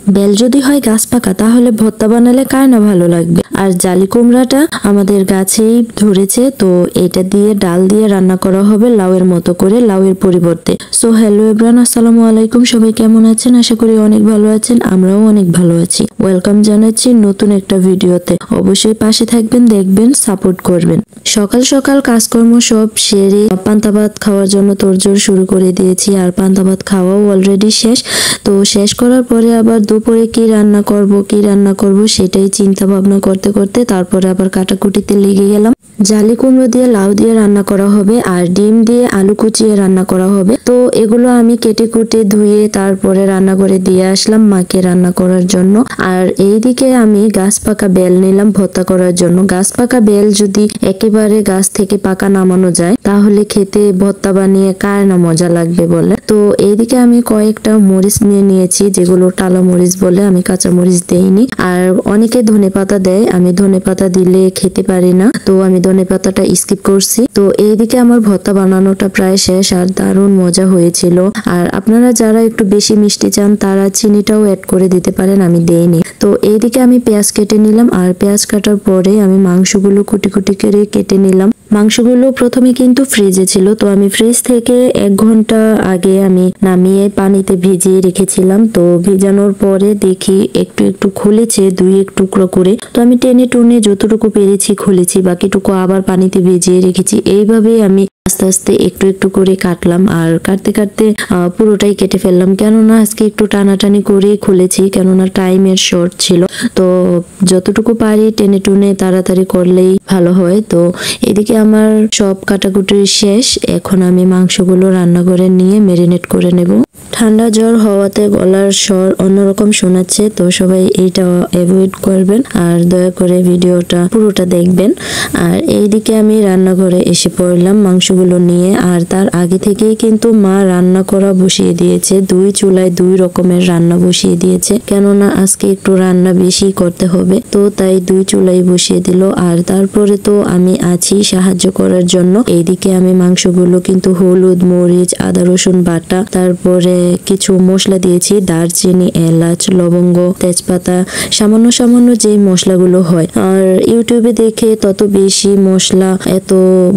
Bell যদি হয় গাছ পাকা তাহলে ভর্তা বানালে কার না ভালো লাগবে। আর জালি কুমড়াটা আমাদের গাছেই ধরেছে, তো এটা দিয়ে ডাল দিয়ে রান্না করা হবে লাউয়ের মতো করে, লাউয়ের পরিবর্তে। সো হ্যালো এভরিওয়ান, আসসালামু আলাইকুম। সবাই কেমন আছেন? আশা করি অনেক ভালো আছেন, আমরাও অনেক ভালো আছি। ওয়েলকাম জানাচ্ছি নতুন একটা ভিডিওতে। অবশ্যই পাশে থাকবেন, দেখবেন, সাপোর্ট করবেন। সকাল সকাল কাজকর্ম সব সেরে পান্তা ভাত খাওয়ার জন্য তোড়জোড় শুরু করে দিয়েছি, আর পান্তা ভাত খাওয়াও অলরেডি শেষ। তো শেষ করার পরে আবার দুপুরে কি রান্না করব সেটাই চিন্তা ভাবনা করতে করতে তারপরে আবার কাটাকুটিতে লেগে গেলাম। জালি কুমড়ো দিয়ে লাউ দিয়ে রান্না করা হবে, আর ডিম দিয়ে আলু কুচিয়ে রান্না করা হবে। তো এগুলো আমি কেটে কুটে ধুয়ে তারপরে রান্না করে দিয়ে আসলাম মাকে রান্না করার জন্য। আর এইদিকে আমি গাছ পাকা বেল নিলাম ভর্তা করার জন্য। গাছ পাকা বেল যদি একেবারে গাছ থেকে পাকা নামানো যায় তাহলে খেতে ভর্তা বানিয়ে কার না মজা লাগবে বলে। তো এইদিকে আমি কয়েকটা মরিচ নিয়ে নিয়েছি, যেগুলো টালা মরিচ বলে, আমি কাঁচা মরিচ দেইনি। আর অনেকে ধনেপাতা দেয়, আমি ধনেপাতা দিলে খেতে পারি না, তো আমি ধনেপাতাটা স্কিপ করছি। তো এইদিকে আমার ভর্তা বানানোটা প্রায় শেষ, আর দারুণ মজা হয়েছিল। আর আপনারা যারা একটু বেশি মিষ্টি চান তারা চিনিটাও অ্যাড করে দিতে পারেন, আমি দেইনি। তো এইদিকে আমি পেঁয়াজ কেটে নিলাম, আর পেঁয়াজ কাটার পরে আমি মাংসগুলো কুটি কুটি করে কেটে নিলাম। মাংসগুলো প্রথমে কিন্তু ফ্রিজে ছিল, তো আমি ফ্রিজ থেকে 1 ঘন্টা আগে আমি নামিয়ে পানিতে ভিজিয়ে রেখেছিলাম। তো ভিজানোর পরে দেখি একটু একটু খুলেছে 2-1 টুকরো করে। তো আমি টেনে টুনে যতটুকু পেরেছি খুলেছি, বাকিটুকু আবার পানিতে ভিজিয়ে রেখেছি। এইভাবেই আমি আস্তে আস্তে একটু একটু করে কাটলাম, আর কাটতে কাটতে পুরোটাই কেটে ফেললাম, কেননা আজকে একটু টানাটানি করে খুলেছি, কেননা টাইমের শর্ট ছিল। তো যতটুকু পারি টেনে টুনে তাড়াতাড়ি করলেই ভালো হয়। তো এদিকে আমার সব কাটাকুটি শেষ, এখন আমি মাংসগুলো রান্না করে নিয়ে মেরিনেট করে নেব। ঠান্ডা জ্বর হওয়াতে গলার স্বর অন্যরকম শোনাচ্ছে, তো সবাই এইটা অ্যাভয়েড করবেন আর দয়া করে ভিডিওটা পুরোটা দেখবেন। আর এইদিকে আমি রান্নাঘরে এসে পড়লাম মাংসগুলো নিয়ে। আর তার আগে থেকেই কিন্তু মা রান্না করা বসিয়ে দিয়েছে, 2 চুলায় 2 রকমের রান্না বসিয়ে দিয়েছে, কেননা আজকে একটু রান্না বেশি করতে হবে, তো তাই 2 চুলাই বসিয়ে দিল। আর তারপরে তো আমি আছি সাহায্য করার জন্য। এইদিকে আমি মাংসগুলো কিন্তু হলুদ, মরিচ, আদা রসুন বাটা, তারপরে কিছু মশলা দিয়েছি, দারচিনি, এলাচ, লবঙ্গ, তেজপাতা, সামান্য সামান্য যে মশলাগুলো হয়। আর ইউটিউবে দেখে তত বেশি মশলা এত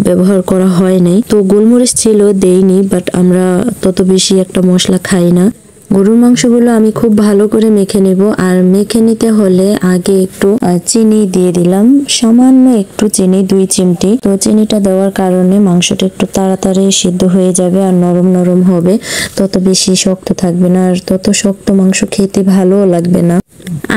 ব্যবহার করা হয় নাই, তো গোলমরিচ ছিল দেইনি, বাট আমরা তত বেশি একটা মশলা খাই না। গরুর মাংসগুলো আমি খুব ভালো করে মেখে নেব। আর মেখে নিতে হলে আগে একটু চিনি দিয়ে দিলাম, সামান্য একটু চিনি, 2 চিমটি। তো চিনিটা দেওয়ার কারণে মাংসটা একটু তাড়াতাড়ি সিদ্ধ হয়ে যাবে আর নরম নরম হবে, তত বেশি শক্ত থাকবে না, আর তত শক্ত মাংস খেতে ভালোও লাগবে না।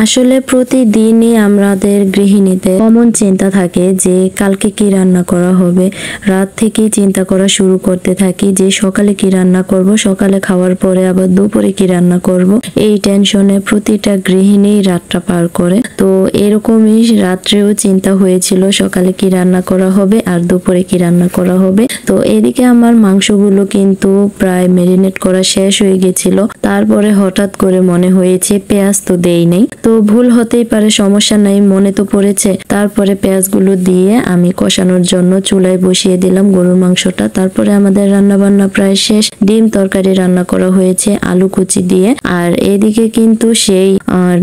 আসলে প্রতিদিনই আমাদের গৃহিণীদের কমন চিন্তা থাকে যে কালকে কি রান্না করা হবে। রাত থেকেই চিন্তা করা শুরু করতে থাকি যে সকালে কি রান্না করব, সকালে খাওয়ার পরে আবার দুপুরে কি রান্না করব। এই টেনশনে প্রতিটা গৃহিণী রাতটা পার করে। তো এরকমই রাত্রেও চিন্তা হয়েছিল সকালে কি রান্না করা হবে আর দুপুরে কি রান্না করা হবে। তো এদিকে আমার মাংসগুলো কিন্তু প্রায় মেরিনেট করা শেষ হয়ে গেছিল। তারপরে হঠাৎ করে মনে হয়েছে পেঁয়াজ তো দেই নেই, তো ভুল হতেই পারে, সমস্যা নাই, মনে তো পড়েছে। তারপরে পেঁয়াজগুলো দিয়ে আমি কষানোর জন্য চুলায় বসিয়ে দিলাম গরুর মাংসটা। তারপরে আমাদের রান্না বান্না প্রায় শেষ। ডিম তরকারি রান্না করা হয়েছে আলু কুচি দিয়ে, আর এদিকে কিন্তু সেই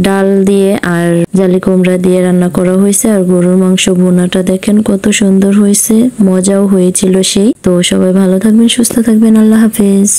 ডাল দিয়ে আর জালি কুমড়া দিয়ে রান্না করা হয়েছে। আর গরুর মাংস ভুনাটা দেখেন কত সুন্দর হয়েছে, মজাও হয়েছিল সেই। তো সবাই ভালো থাকবেন, সুস্থ থাকবেন, আল্লাহ হাফেজ।